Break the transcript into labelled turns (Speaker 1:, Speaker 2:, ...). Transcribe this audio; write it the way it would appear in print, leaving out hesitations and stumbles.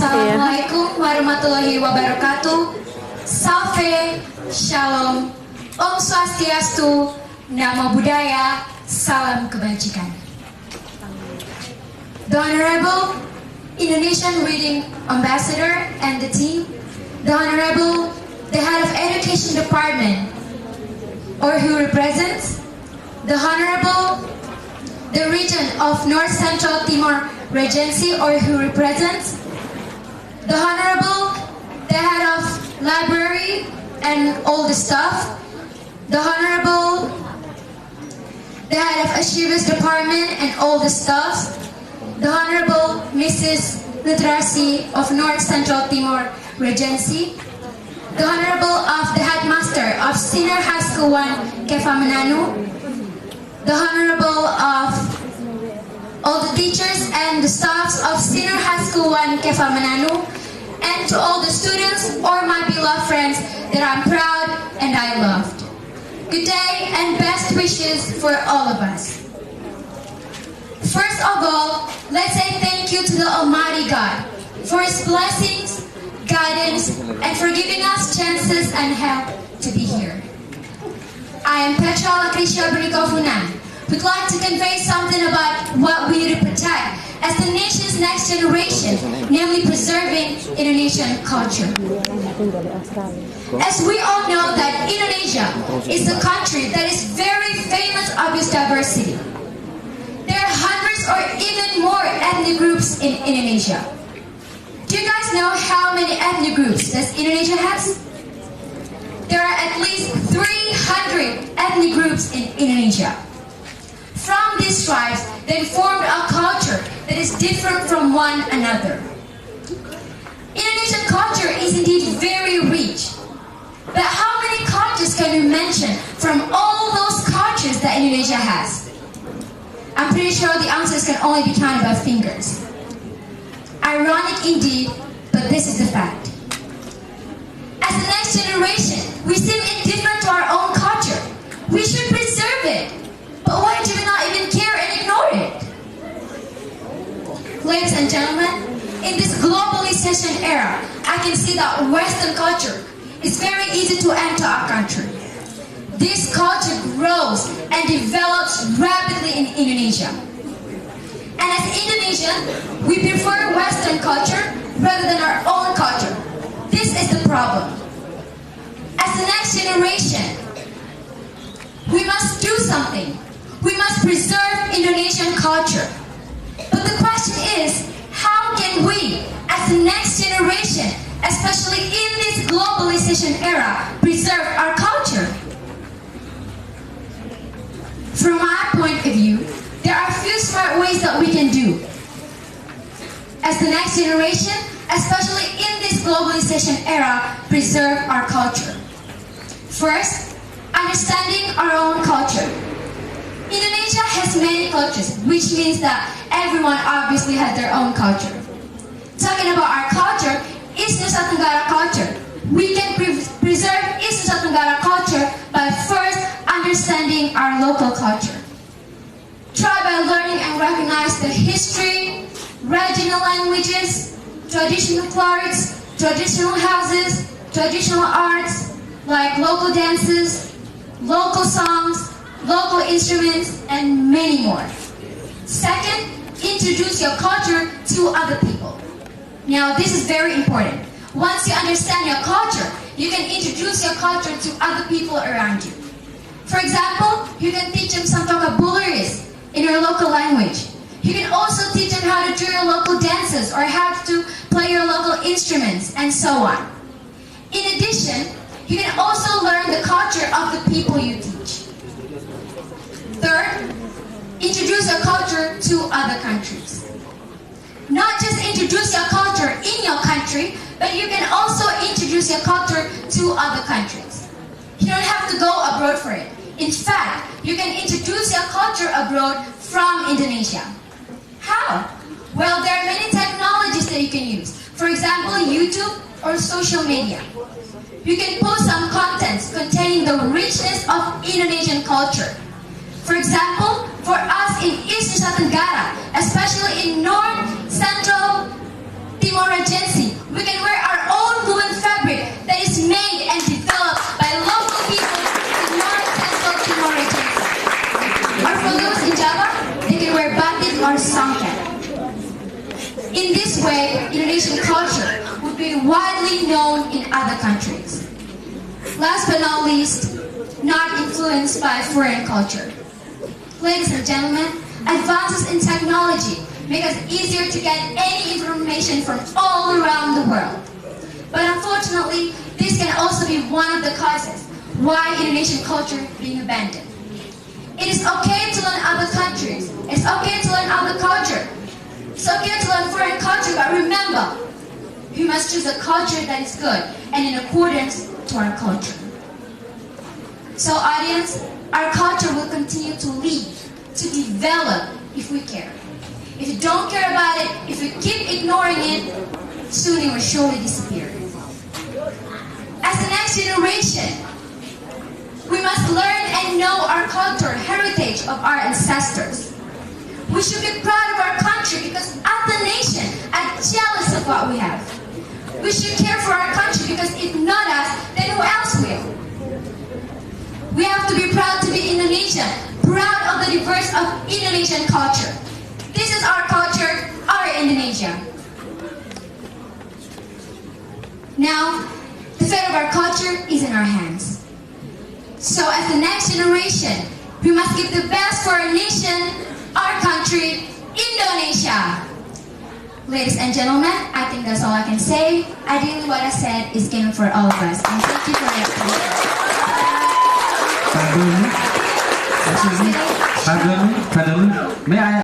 Speaker 1: Assalamualaikum warahmatullahi wabarakatuh. Safe, Shalom, Om Swastiastu, Namo Buddhaya, Salam Kebajikan. The Honorable Indonesian Reading Ambassador and the team, the Honorable, the Head of Education Department, or who represents, the Honorable, the Region of North Central Timor Regency, or who represents, the Honorable, the Head of Library and all the staff, the Honorable, the Head of Archives Department and all the staff, the Honorable Mrs. Literasi of North Central Timor Regency, the Honorable of the Headmaster of Senior High School 1 Kefamenanu, the Honorable of all the teachers and the staffs of Senior High School 1 Kefamenanu, and to all the students or my beloved friends that I'm proud and I loved. Good day and best wishes for all of us. First of all, let's say thank you to the Almighty God for His blessings, guidance, and for giving us chances and help to be here. I am Petra Bernico Funan. We'd like to convey something about what we need to protect as the nation's next generation, namely preserving Indonesian culture. As we all know that Indonesia is a country that is very famous of its diversity. There are hundreds or even more ethnic groups in Indonesia. Do you guys know how many ethnic groups does Indonesia has? There are at least 300 ethnic groups in Indonesia. From these tribes, they formed a culture that is different from one another. Indonesian culture is indeed very rich. But how many cultures can you mention from all those cultures that Indonesia has? I'm pretty sure the answers can only be counted by fingers. Ironic indeed, but this is the fact. As the next generation, we seem indifferent to our own culture. We should preserve it. But why do we not even care and ignore it? Ladies and gentlemen, in this globalization era, I can see that Western culture is very easy to enter our country. This culture grows and develops rapidly in Indonesia. And as Indonesians, we prefer Western culture rather than our own culture. This is the problem. As the next generation, we must do something. We must preserve Indonesian culture. But the question is, how can we, as the next generation, especially in this globalization era, preserve our culture? From my point of view, there are a few smart ways that we can do. As the next generation, especially in this globalization era, preserve our culture. First, understanding our own culture. Indonesia has many cultures, which means that everyone obviously has their own culture. Talking about our culture, East Nusa Tenggara culture. We can preserve East Nusa Tenggara culture by first understanding our local culture. Try by learning and recognize the history, regional languages, traditional clothes, traditional houses, traditional arts, like local dances, local songs, local instruments, and many more. Second, introduce your culture to other people. Now, this is very important. Once you understand your culture, you can introduce your culture to other people around you. For example, you can teach them some vocabularies in your local language. You can also teach them how to do your local dances or how to play your local instruments, and so on. In addition, you can also learn the culture of the people you teach. Third, introduce your culture to other countries. Not just introduce your culture in your country, but you can also introduce your culture to other countries. You don't have to go abroad for it. In fact, you can introduce your culture abroad from Indonesia. How? Well, there are many technologies that you can use. For example, YouTube or social media. You can post some contents containing the richness of Indonesian culture. For example, for us in East Nusa Tenggara, especially in North Central Timor Timor Regency, we can wear our own woven fabric that is made and developed by local people in North Central Timor Regency. Or for those in Java, they can wear batik or songket. In this way, Indonesian culture would be widely known in other countries. Last but not least, not influenced by foreign culture. Ladies and gentlemen, advances in technology make us easier to get any information from all around the world. But unfortunately, this can also be one of the causes why Indonesian culture is being abandoned. It is okay to learn other countries. It's okay to learn other culture. It's okay to learn foreign culture, but remember, we must choose a culture that is good and in accordance to our culture. So audience, our culture will continue to lead, to develop if we care. If you don't care about it, if you keep ignoring it, soon it will surely disappear. As the next generation, we must learn and know our culture, heritage of our ancestors. We should be proud of our country because as a nation are jealous of what we have. We should care for our country because if not us, then who else will? We have to be proud to be Indonesian, proud of the diverse of Indonesian culture. This is our culture, our Indonesia. Now, the fate of our culture is in our hands. So as the next generation, we must give the best for our nation, our country, Indonesia. Ladies and gentlemen, I think that's all I can say. Ideally, what I said is game for all of us. And thank you for your attention.
Speaker 2: May I